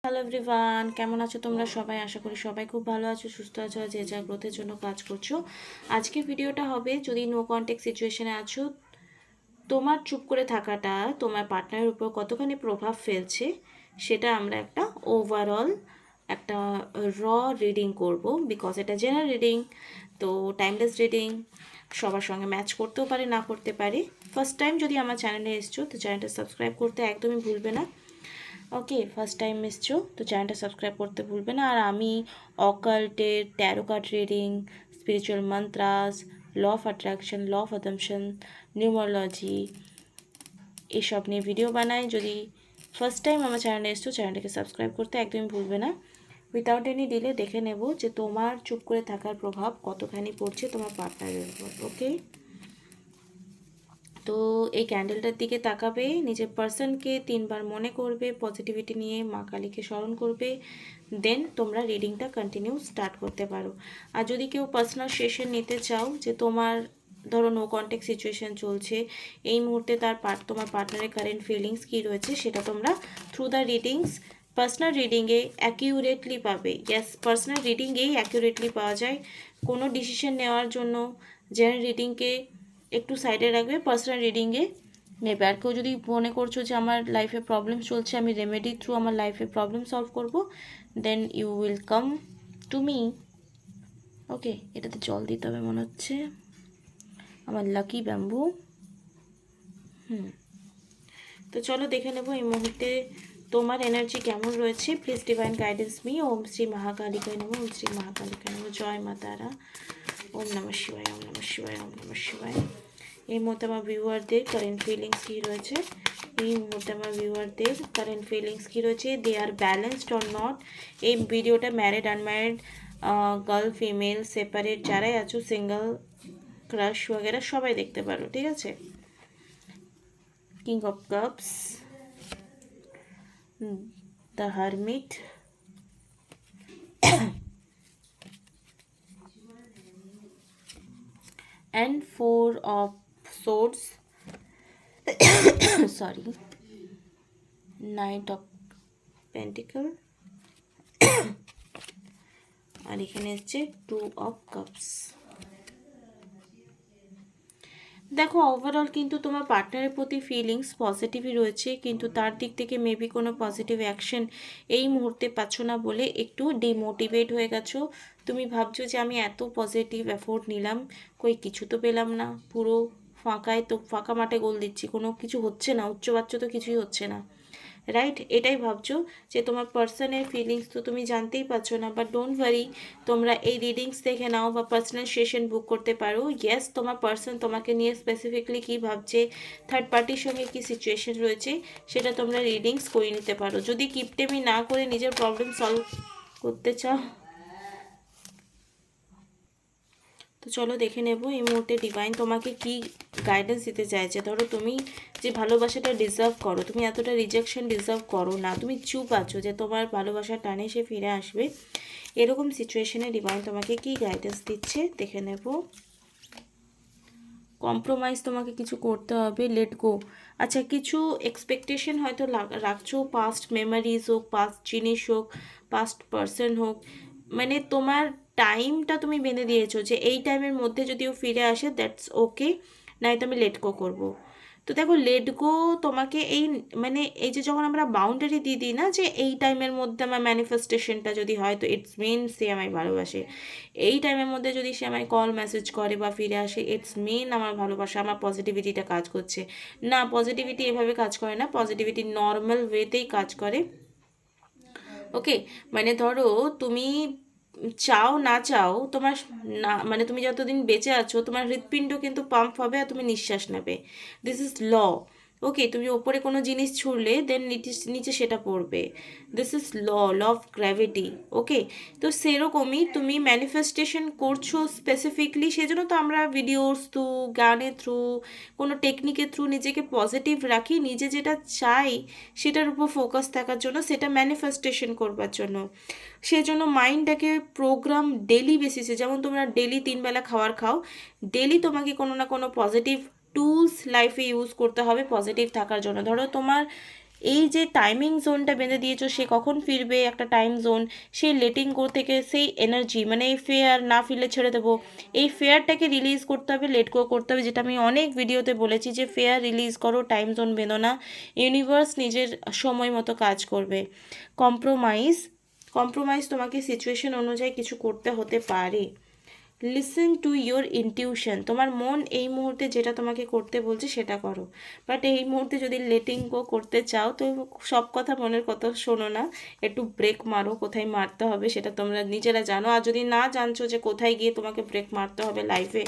Hello everyone, কেমন আছো তোমরা সবাই? আশা করি সবাই খুব ভালো আছো, সুস্থ আছো, যে যার গ্রোথের জন্য কাজ করছো। আজকে ভিডিওটা হবে, যদি নো কন্ট্যাক্ট সিচুয়েশনে আছো, তোমার চুপ করে থাকাটা তোমার পার্টনারের উপর কতখানি প্রভাব ফেলছে সেটা আমরা একটা ওভারঅল একটা র রিডিং করব। বিকজ এটা জেনারেল রিডিং, তো টাইমলেস রিডিং, সবার সঙ্গে ম্যাচ করতেও পারে, না করতে পারে। ফার্স্ট টাইম যদি আমার চ্যানেলে এসছো তো চ্যানেলটা সাবস্ক্রাইব করতে একদমই ভুলবে না। ওকে, ফার্স্ট টাইম এসছো তো চ্যানেলটা সাবস্ক্রাইব করতে ভুলবে না। আর আমি অকাল্টের, tarot card reading, spiritual mantras, law of attraction, law of assumption, numerology এসব নিয়ে ভিডিও বানাই। যদি ফার্স্ট টাইম আমার চ্যানেলে এসছো চ্যানেলটাকে সাবস্ক্রাইব করতে একদমই ভুলবে না। উইথাউট এনি ডিলে দেখে নেব যে তোমার চুপ করে থাকার প্রভাব কতখানি পড়ছে তোমার পার্টনারের উপর। ওকে, তো এই ক্যান্ডেলটার দিকে তাকাবে, নিজের পার্সনকে 3বার মনে করবে, পজিটিভিটি নিয়ে মা কালীকে স্মরণ করবে, দেন তোমরা রিডিংটা কন্টিনিউ স্টার্ট করতে পারো। আর যদি কেউ পার্সোনাল সেশন নিতে চাও, যে তোমার ধরো নো কন্ট্যাক্ট সিচুয়েশান চলছে, এই মুহূর্তে তোমার পার্টনারের কারেন্ট ফিলিংস কী রয়েছে সেটা তোমরা থ্রু দ্য রিডিংস পার্সোনাল রিডিংয়ে অ্যাকিউরেটলি পাবে। ইয়েস, পার্সোনাল রিডিংয়েই অ্যাকিউরেটলি পাওয়া যায়। কোনো ডিসিশন নেওয়ার জন্য জেনারেল রিডিংকে একটু সাইডে রাখবে, পার্সোনাল রিডিংয়ে নেবে। আর কেউ যদি মনে করছো যে আমার লাইফে প্রবলেম চলছে, আমি রেমেডি থ্রু আমার লাইফে প্রবলেম সলভ করব, then you will come to me. Okay, এটাতে জল দিতে হবে মনে হচ্ছে, আমার লাকি ব্যাম্বু। তো চলো দেখে নেবো এই মুহূর্তে তোমার এনার্জি কেমন রয়েছে। Please divine guidance me. Om Shri মহাকালিকায় নমঃ, ওম শ্রী মহাকালিকায় নমঃ, জয় মা তারা, ওম নমঃ শিবায়, ওম নমঃ শিবায়, ওম নমঃ শিবায়। এই মুহূর্তে আমার ভিউয়ারদের কারেন্ট ফিলিংস কী রয়েছে, এই মুহূর্তে আমার ভিউয়ারদের কারেন্ট ফিলিংস কী রয়েছে, দে আর ব্যালেন্সড অর নট। এই ভিডিওটা married, unmarried, girl, female, separate, যারাই আছো, সিঙ্গেল, ক্রাশ वगैरह সবাই দেখতে পারো, ঠিক আছে। King of cups, the hermit, and 4 of swords, sorry, Knight of Pentacle, আর এখানে হচ্ছে 2 of Cups। দেখো, ওভারঅল কিন্তু তোমার পার্টনারের প্রতি ফিলিংস পজিটিভই রয়েছে, কিন্তু তার দিক থেকে মেবি কোনো পজিটিভ অ্যাকশন এই মুহূর্তে পাচ্ছ না বলে একটু ডিমোটিভেট হয়ে গেছো। তুমি ভাবছো যে আমি এত পজিটিভ এফোর্ট নিলাম, কই কিছু তো পেলাম না, পুরো ফাঁকায়, তো ফাঁকা মাঠে গোল দিচ্ছি, কোনো কিছু হচ্ছে না, উচ্চবাচ্য তো কিছুই হচ্ছে না, রাইট? এটাই ভাবছো যে তোমার পার্সনের ফিলিংস তো তুমি জানতেই পারছো না। বাট ডোন্ট ওয়ারি, তোমরা এই রিডিংস দেখে নাও বা পার্সোনাল সেশন বুক করতে পারো। ইয়েস, তোমার পার্সন তোমাকে নিয়ে স্পেসিফিকলি কী ভাবছে, থার্ড পার্টির সঙ্গে কী সিচুয়েশন রয়েছে, সেটা তোমরা রিডিংস করে নিতে পারো। যদি কিপটেমি না করে নিজের প্রবলেম সলভ করতে চাও তো চলো দেখে নেব এই মুহূর্তে ডিভাইন তোমাকে কি গাইডেন্স দিতে চাইছে। ধরো তুমি যে ভালোবাসাটা ডিজার্ভ করো, তুমি এতটা রিজেকশন ডিজার্ভ করো না, তুমি চুপ আছো যে তোমার ভালোবাসার টানে সে ফিরে আসবে, এরকম সিচুয়েশনে ডিভাইন তোমাকে কি গাইডেন্স দিচ্ছে দেখে নেব। কম্প্রোমাইজ তোমাকে কিছু করতে হবে, লেট গো। আচ্ছা, কিছু এক্সপেকটেশন হয়তো রাখছো, পাস্ট মেমোরিজ হোক, পাস্ট জিনিস হোক, পাস্ট পার্সন হোক, মানে তোমার টাইমটা তুমি বেঁধে দিয়েছো যে এই টাইমের মধ্যে যদি ও ফিরে আসে দ্যাটস ওকে, নাই তো আমি লেট গো করবো। তো দেখো, লেট গো তোমাকে এই, মানে এই যে যখন আমরা বাউন্ডারি দিয়ে দিই না, যে এই টাইমের মধ্যে আমার ম্যানিফেস্টেশনটা যদি হয়, তো ইটস মিন সে আমায় ভালোবাসে। এই টাইমের মধ্যে যদি সে আমায় কল মেসেজ করে বা ফিরে আসে, ইটস মিন আমার ভালোবাসা, আমার পজিটিভিটিটা কাজ করছে। না, পজিটিভিটি এভাবে কাজ করে না, পজিটিভিটি নর্মাল ওয়েতেই কাজ করে। ওকে, মানে ধরো তুমি চাও না চাও, তোমার না, মানে তুমি যতদিন বেঁচে আছো তোমার হৃৎপিণ্ড কিন্তু পাম্প হবে আর তুমি নিঃশ্বাস নেবে, দিস ইজ ল। ওকে, তুমি ওপরে কোনো জিনিস ছুড়লে দেন নিচে সেটা পড়বে, this is law, law of gravity. Okay, তো সেরকমই তুমি ম্যানিফেস্টেশন করছো স্পেসিফিকলি, সেজন্য তো আমরা ভিডিওস থ্রু, গানের থ্রু, কোনো টেকনিকের থ্রু নিজেকে পজিটিভ রাখি, নিজে যেটা চাই সেটার উপর ফোকাস থাকার জন্য, সেটা ম্যানিফেস্টেশন করবার জন্য। সেজন্য মাইন্ডটাকে প্রোগ্রাম ডেলি বেসিসে, যেমন তোমরা ডেলি 3 বেলা খাবার খাও, ডেলি তোমাকে কোনো না কোনো পজিটিভ টুলস লাইফে ইউজ করতে হবে পজিটিভ থাকার জন্য। ধরো তোমার এই যে টাইমিং জোনটা বেঁধে দিয়েছো, সে কখন ফিরবে একটা টাইম জোন, সেই লেটিং গো থেকে সেই এনার্জি, মানে এই ফেয়ার না ফিরলে ছেড়ে দেবো, এই ফেয়ারটাকে রিলিজ করতে হবে, লেট গো করতে হবে, যেটা আমি অনেক ভিডিওতে বলেছি যে ফেয়ার রিলিজ করো, টাইম জোন বেঁধো না, ইউনিভার্স নিজের সময় মতো কাজ করবে। কম্প্রোমাইজ, কম্প্রোমাইজ তোমাকে সিচুয়েশন অনুযায়ী কিছু করতে হতে পারে। লিসেন টু ইয়োর ইনটিউশন, তোমার মন এই মুহূর্তে যেটা তোমাকে করতে বলছে সেটা করো। বাট এই মুহূর্তে যদি লেটিং গো করতে চাও তো সব কথা মনের কথা শোনো না, একটু ব্রেক মারো, কোথায় মারতে হবে সেটা তোমরা নিজেরা জানো। আর যদি না জানছো যে কোথায় গিয়ে তোমাকে ব্রেক মারতে হবে, লাইফে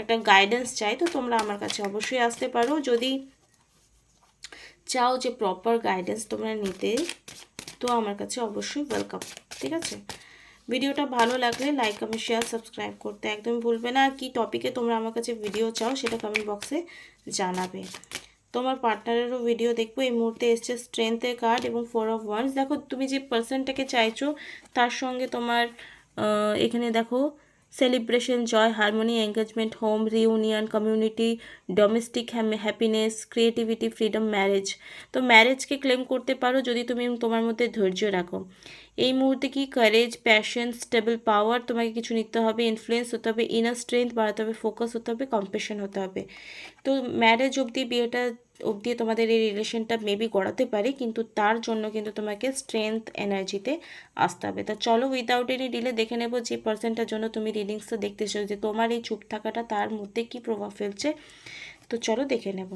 একটা গাইডেন্স চাই, তো তোমরা আমার কাছে অবশ্যই আসতে পারো। যদি চাও যে প্রপার গাইডেন্স তোমরা নিতে, তো আমার কাছে অবশ্যই ওয়েলকাম। ঠিক আছে, ভিডিওটা ভালো লাগলে লাইক কমেন্ট শেয়ার সাবস্ক্রাইব করতে একদম ভুলবে না। কি টপিকে তোমরা আমার কাছে ভিডিও চাও সেটা কমেন্ট বক্সে জানাবে। তোমার পার্টনারেরও ভিডিও দেখবো। এই মুহূর্তে এসছে স্ট্রেংথের কার্ড এবং 4 অফ ওয়ান্স। দেখো তুমি যে পার্সনটাকে চাইছো তার সঙ্গে তোমার এখানে দেখো celebration, joy, harmony, engagement, home reunion, community, domestic happiness, creativity, freedom, marriage. তো ম্যারেজকে ক্লেম করতে পারো যদি তুমি তোমার মধ্যে ধৈর্য রাখো। এই মুহূর্তে কি কারেজ, প্যাশন, স্টেবল পাওয়ার, তোমাকে কিছু নিতে হবে, ইনফ্লুয়েন্স হতে হবে, ইনার স্ট্রেংথ বাড়াতে হবে, ফোকাস হতে হবে, কম্পেশন হতে হবে। তো ম্যারেজ অবধি, বিয়েটা অবধি তোমাদের এই রিলেশনটা মেবি গড়াতে পারে, কিন্তু তার জন্য কিন্তু তোমাকে স্ট্রেংথ এনার্জিতে আসতে হবে। তা চলো উইদাউট এনি ডিলে দেখে নেবো যে পার্সনটার জন্য তুমি রিডিংসটা দেখতেছো, যে তোমার এই চুপ থাকাটা তার মধ্যে কি প্রভাব ফেলছে। তো চলো দেখে নেব।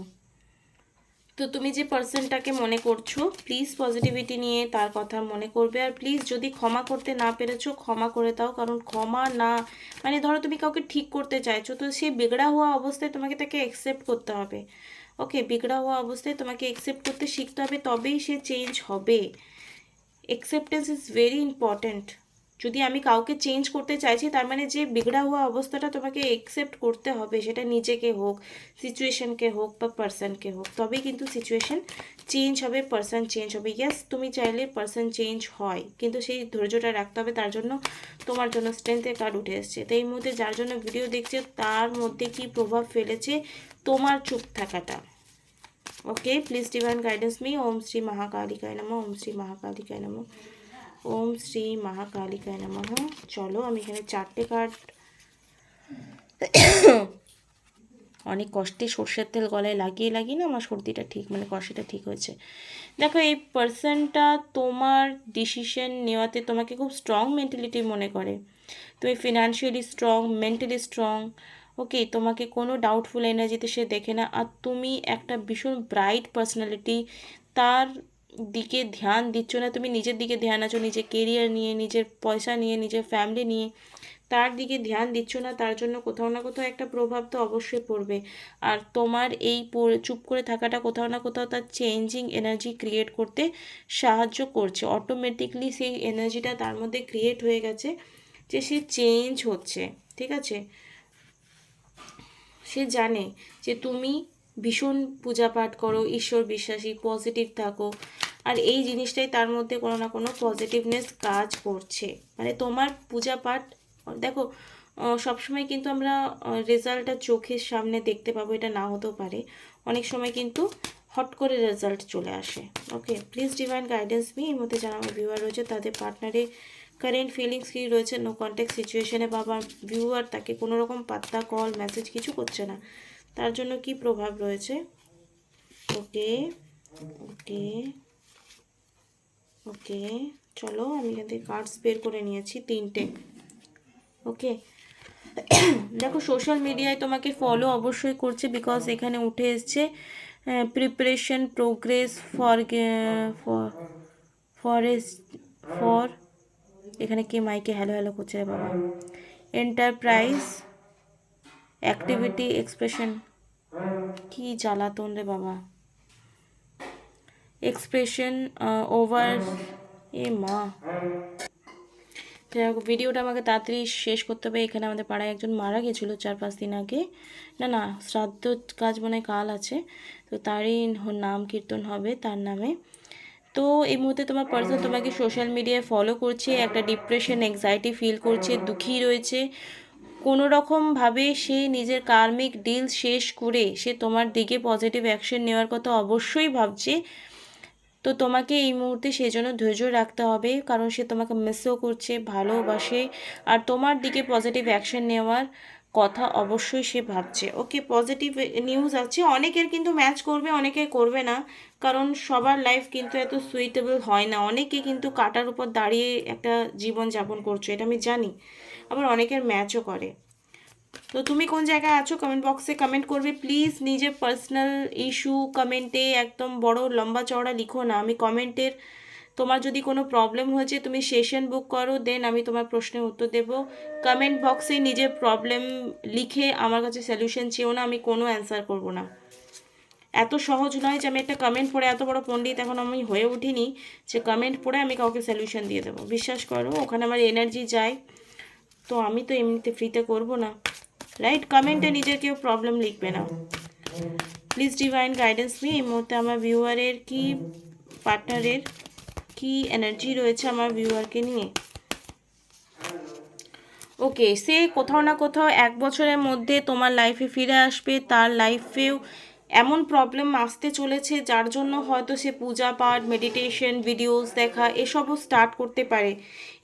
তো তুমি যে পার্সনটাকে মনে করছো, প্লিজ পজিটিভিটি নিয়ে তার কথা মনে করবে। আর প্লিজ যদি ক্ষমা করতে না পেরেছো ক্ষমা করে দাও, কারণ ক্ষমা না মানে ধরো তুমি কাউকে ঠিক করতে চাইছো, তো সে বিগড়া হওয়া অবস্থায় তোমাকে তাকে অ্যাকসেপ্ট করতে হবে। ওকে, বিগড়া হওয়া অবস্থায় তোমাকে অ্যাকসেপ্ট করতে শিখতে হবে, তবেই সে চেঞ্জ হবে। Acceptance is very important. যদি আমি কাউকে চেঞ্জ করতে চাইছি, তার মানে যে বিগড়া হওয়া অবস্থাটা তোমাকে অ্যাকসেপ্ট করতে হবে, সেটা নিজেকে হোক, সিচুয়েশনকে হোক বা পার্সনকে হোক, তবেই কিন্তু সিচুয়েশন চেঞ্জ হবে, পার্সন চেঞ্জ হবে। ইয়েস, তুমি চাইলে পার্সন চেঞ্জ হয়, কিন্তু সেই ধৈর্যটা রাখতে হবে। তার জন্য তোমার জন্য স্ট্রেংথের কার্ড উঠে এসছে। তো এই মুহূর্তে যার জন্য ভিডিও দেখছে তার মধ্যে কি প্রভাব ফেলেছে তোমার চুপ থাকাটা। ওকে, please divine guidance me. Om Shri মহাকালিকায় নমঃ, ওম শ্রী মহাকালিকায় নমঃ, ওম শ্রী মহাকালিকায় নমঃ। চলো আমি এখানে 4টে কার্ড, অনেক কষ্টে সর্ষের তেল গলায় লাগিয়ে লাগিয়ে না আমার সর্দিটা ঠিক, মানে কষ্টটা ঠিক হয়েছে। দেখো এই পার্সনটা তোমার ডিসিশন নেওয়াতে তোমাকে খুব স্ট্রং মেন্টালিটি মনে করে। তুমি ফিনান্সিয়ালি স্ট্রং, মেন্টালি স্ট্রং। ওকে, তোমাকে কোনো ডাউটফুল এনার্জিতে সে দেখে না। আর তুমি একটা ভীষণ ব্রাইট পার্সোনালিটি, তার দিকে ধ্যান দিচ্ছ না, তুমি নিজের দিকে ধ্যান আছো, নিজের কেরিয়ার নিয়ে, নিজের পয়সা নিয়ে, নিজের ফ্যামিলি নিয়ে, তার দিকে ধ্যান দিচ্ছ না। তার জন্য কোথাও না কোথাও একটা প্রভাব তো অবশ্যই পড়বে। আর তোমার এই চুপ করে থাকাটা কোথাও না কোথাও তার চেঞ্জিং এনার্জি ক্রিয়েট করতে সাহায্য করছে। অটোমেটিকলি সেই এনার্জিটা তার মধ্যে ক্রিয়েট হয়ে গেছে যে সে চেঞ্জ হচ্ছে। ঠিক আছে, সে জানে যে তুমি ভীষণ পূজা পাঠ করো, ঈশ্বর বিশ্বাসী, পজিটিভ থাকো। আর এই জিনিসটাই তার মধ্যে কোনো না কোনো পজিটিভনেস কাজ করছে। মানে তোমার পূজা পাঠ, দেখো সবসময় কিন্তু আমরা রেজাল্টটা চোখের সামনে দেখতে পাবো, এটা না হতেও পারে। অনেক সময় কিন্তু হট করে রেজাল্ট চলে আসে। ওকে, প্লিজ ডিভাইন গাইডেন্স মি। এর মধ্যে যারা আমার ভিউয়ার রয়েছে তাদের পার্টনারে কারেন্ট ফিলিংস কী রয়েছে, নো কন্ট্যাক্ট সিচুয়েশনে, বা আমার ভিউয়ার তাকে কোনো রকম পাত্তা, কল, মেসেজ কিছু করছে না, তার জন্য কি প্রভাব রয়েছে। ওকে ওকে ওকে, চলো আমি এখান থেকে কার্ডস বের করে নিয়েছি 3টে। ওকে, দেখো সোশ্যাল মিডিয়ায় তোমাকে ফলো অবশ্যই করছে, বিকজ এখানে উঠে এসছে preparation, progress, for forest, for, এখানে কে মাইকে হ্যালো হ্যালো করছে রে বাবা, এন্টারপ্রাইজ, অ্যাক্টিভিটি, এক্সপ্রেশন, কি জ্বালাতন রে বাবা, এক্সপ্রেশন, ওভার, এ মা। যাই হোক, ভিডিওটা আমাকে তাড়াতাড়ি শেষ করতে হবে। এখানে আমাদের পাড়ায় একজন মারা গেছিলো 4-5 দিন আগে, না শ্রাদ্ধ কাজ মনে কাল আছে, তো তারই নাম কীর্তন হবে তার নামে। তো এই মুহূর্তে তোমার পার্সন তোমাকে সোশ্যাল মিডিয়ায় ফলো করছে, একটা ডিপ্রেশন, অ্যাংজাইটি ফিল করছে, দুঃখী রয়েছে। কোনো রকমভাবে সে নিজের কার্মিক ডিল শেষ করে সে তোমার দিকে পজিটিভ অ্যাকশন নেওয়ার কথা অবশ্যই ভাবছে। তো তোমাকে এই মুহূর্তে সেই জন্য ধৈর্য রাখতে হবে, কারণ সে তোমাকে মিসও করছে, ভালোবাসে, আর তোমার দিকে পজিটিভ অ্যাকশন নেওয়ার কথা অবশ্যই সে ভাবছে। ওকে, পজিটিভ নিউজ আছে। অনেকের কিন্তু ম্যাচ করবে, অনেকের করবে না, কারণ সবার লাইফ কিন্তু এত সুইটেবল হয় না। অনেকে কিন্তু কাটার উপর দাঁড়িয়ে একটা জীবন যাপন করছো, এটা আমি জানি। আবার অনেকের ম্যাচও করে। তো তুমি কোন জায়গায় আছো কমেন্ট বক্সে কমেন্ট করবে প্লিজ। নিজের পার্সোনাল ইস্যু কমেন্টে একদম বড় লম্বা চওড়া লিখো না। আমি কমেন্টের, তোমার যদি কোনো প্রবলেম হয়েছে তুমি সেশন বুক করো, দেন আমি তোমার প্রশ্নের উত্তর দেব। কমেন্ট বক্সে নিজের প্রবলেম লিখে আমার কাছে সলিউশন চেয়েও না, আমি কোনো অ্যান্সার করব না। এত সহজ নয় যে আমি একটা কমেন্ট পড়ে, এত বড় পণ্ডিত এখন আমি হয়ে উঠিনি যে কমেন্ট পড়ে আমি কাউকে সলিউশন দিয়ে দেবো। বিশ্বাস করো, ওখানে আমার এনার্জি যায়, তো আমি তো এমনিতে ফ্রিতে করব না, রাইট? কমেন্টে নিজের কেউ প্রবলেম লিখবে না প্লিজ। ডিভাইন গাইডেন্স মি, এই মুহূর্তে আমার ভিউয়ারের কি, পার্টনারের কি এনার্জি রয়েছে আমার ভিউয়ারকে নিয়ে। ওকে, সে কোথাও না কোথাও 1 বছরের মধ্যে তোমার লাইফে ফিরে আসবে। তার লাইফেও এমন প্রবলেম আসতে চলেছে যার জন্য হয়তো সে পূজা পাঠ, মেডিটেশন, ভিডিওস দেখা এসবও স্টার্ট করতে পারে,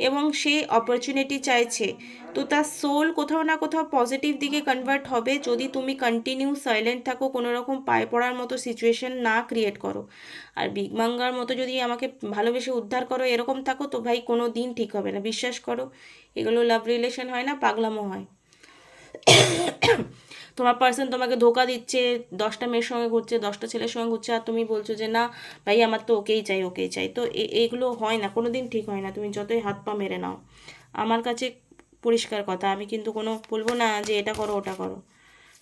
এবং সে অপরচুনিটি চাইছে। তো তার সোল কোথাও না কোথাও পজিটিভ দিকে কনভার্ট হবে যদি তুমি কন্টিনিউ সাইলেন্ট থাকো, কোনো রকম পায়ে পড়ার মতো সিচুয়েশন না ক্রিয়েট করো। আর বিগ মাঙ্গার মতো যদি আমাকে ভালোবেসে উদ্ধার করো এরকম থাকো, তো ভাই কোনো দিন ঠিক হবে না, বিশ্বাস করো। এগুলো লাভ রিলেশন হয় না, পাগলামো হয়। তোমার পার্সন তোমাকে ধোকা দিচ্ছে, 10টা মেয়ের সঙ্গে ঘুরছে, 10টা ছেলের সঙ্গে ঘুরছে, আর তুমি বলছো যে না ভাই আমার তো ওকেই চাই, ওকেই চাই। তো এগুলো হয় না, কোনো দিন ঠিক হয় না, তুমি যতই হাত পা মেরে নাও। আমার কাছে পরিষ্কার কথা, আমি কিন্তু কোনো বলবো না যে এটা করো ওটা করো।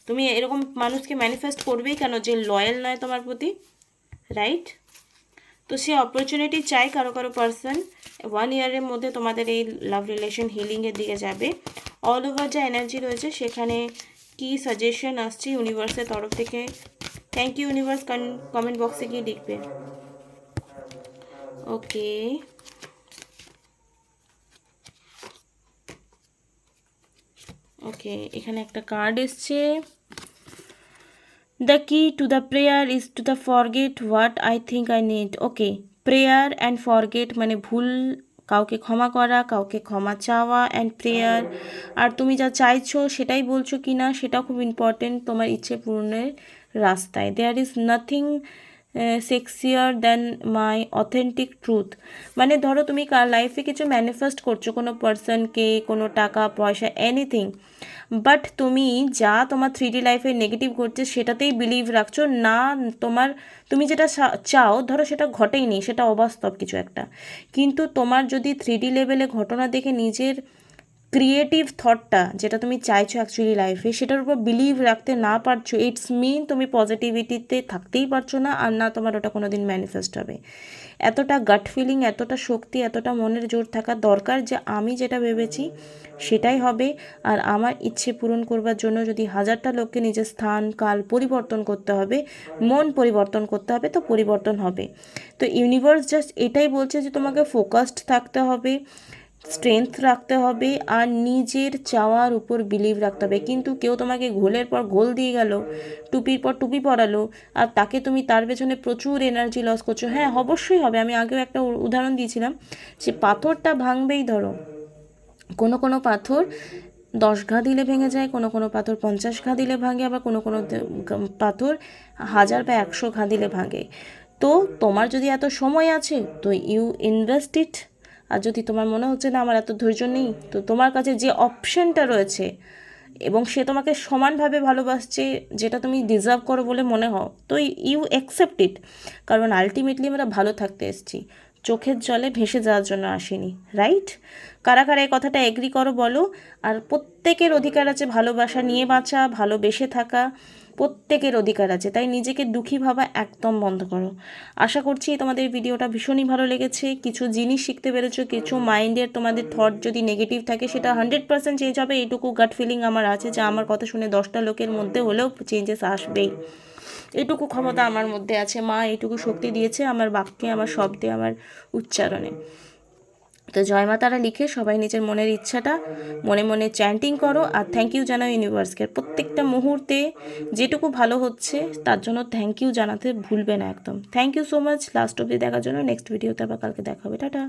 তুমি এরকম মানুষকে ম্যানিফেস্ট করবেই কেন যে লয়াল নয় তোমার প্রতি, রাইট? তো সে অপরচুনিটি চাই কারো কারো পার্সন। 1 ইয়ারের মধ্যে তোমাদের এই লাভ রিলেশন হিলিংয়ের দিকে যাবে। অল ওভার যা এনার্জি রয়েছে সেখানে কি সাজেশন আসছে ইউনিভার্সের তরফ থেকে? থ্যাংক ইউ ইউনিভার্স, কমেন্ট বক্সে গিয়ে লিখবে। ওকে, ওকে, এখানে একটা কার্ড এসছে। দ্য কি to the prayer is to the forget what I think I need. Okay, prayer and forget মানে ভুল, কাউকে ক্ষমা করা, কাউকে ক্ষমা চাওয়া অ্যান্ড প্রেয়ার। আর তুমি যা চাইছো সেটাই বলছো কি না সেটাও খুব ইম্পর্টেন্ট তোমার ইচ্ছে পূরণের রাস্তায়। There is nothing sexier than my authentic truth. মানে ধরো তুমি লাইফে কিছু ম্যানিফেস্ট করছো, কোনো পার্সনকে, কোনো টাকা পয়সা, এনিথিং, বাট তুমি যা তোমার 3D লাইফে নেগেটিভ ঘটছে সেটাতেই বিলিভ রাখছো না। তোমার, তুমি যেটা চাও ধরো সেটা ঘটেইনি, সেটা অবাস্তব কিছু একটা, কিন্তু তোমার যদি 3D লেভেলে ঘটনা দেখে নিজের ক্রিয়েটিভ থটটা যেটা তুমি চাইছো অ্যাকচুয়ালি লাইফে সেটার উপর বিলিভ রাখতে না পারছো, ইটস মিন তুমি পজিটিভিটিতে থাকতেই পারছো না, আর না তোমার ওটা কোনো দিন ম্যানিফেস্ট হবে। এতটা গাট ফিলিং, এতটা শক্তি, এতটা মনের জোর থাকা দরকার যে আমি যেটা ভেবেছি সেটাই হবে। আর আমার ইচ্ছে পূরণ করবার জন্য যদি 1000টা লোককে নিজের স্থান কাল পরিবর্তন করতে হবে, মন পরিবর্তন করতে হবে, তো পরিবর্তন হবে। তো ইউনিভার্স জাস্ট এটাই বলছে যে তোমাকে ফোকাসড থাকতে হবে, স্ট্রেংথ রাখতে হবে, আর নিজের চাওয়ার উপর বিলিভ রাখতে হবে। কিন্তু কেউ তোমাকে ঘোলের পর ঘোল দিয়ে গেল, টুপির পর টুপি পরালো, আর তাকে তুমি তার পেছনে প্রচুর এনার্জি লস করছো। হ্যাঁ অবশ্যই হবে, আমি আগেও একটা উদাহরণ দিয়েছিলাম, সে পাথরটা ভাঙবেই। ধরো কোনো কোনো পাথর 10 ঘা দিলে ভেঙে যায়, কোনো কোনো পাথর 50 ঘা দিলে ভাঙে, আবার কোনো কোনো পাথর 1000 বা 100 ঘা দিলে ভাঙে। তো তোমার যদি এত সময় আছে তো ইউ ইনভেস্ট ইট। আর যদি তোমার মনে হচ্ছে না আমার এত ধৈর্য নেই, তো তোমার কাছে যে অপশনটা রয়েছে এবং সে তোমাকে সমানভাবে ভালোবাসছে, যেটা তুমি ডিজার্ভ করো বলে মনে হও, তো ইউ অ্যাকসেপ্ট ইট। কারণ আলটিমেটলি আমরা ভালো থাকতে এসেছি, চোখের জলে ভেসে যাওয়ার জন্য আসিনি, রাইট? কারা কারা এই কথাটা এগ্রি করো বলো। আর প্রত্যেকের অধিকার আছে ভালোবাসা নিয়ে বাঁচা, ভালোবেসে থাকা, প্রত্যেকের অধিকার আছে। তাই নিজেকে দুঃখী ভাবা একদম বন্ধ করো। আশা করছি তোমাদের ভিডিওটা ভীষণই ভালো লেগেছে, কিছু জিনিস শিখতে পেরেছো, কিছু মাইন্ডের তোমাদের থট যদি নেগেটিভ থাকে সেটা 100% চেঞ্জ হবে। এইটুকু গাট ফিলিং আমার আছে যে আমার কথা শুনে 10টা লোকের মধ্যে হলেও চেঞ্জেস আসবেই। এটুকু ক্ষমতা আমার মধ্যে আছে, মা এইটুকু শক্তি দিয়েছে আমার বাক্যে, আমার শব্দে, আমার উচ্চারণে। তো জয় মা তারা লিখে সবাই নিজের মনের ইচ্ছাটা মনে মনে চ্যান্টিং করো, আর থ্যাংক ইউ জানাও ইউনিভার্সকে। প্রত্যেকটা মুহূর্তে যেটুকু ভালো হচ্ছে তার জন্য থ্যাংক ইউ জানাতে ভুলবে না একদম। Thank you so much last অবধি দেখার জন্য। নেক্সট ভিডিওতে আবার কালকে দেখা হবে। টাটা।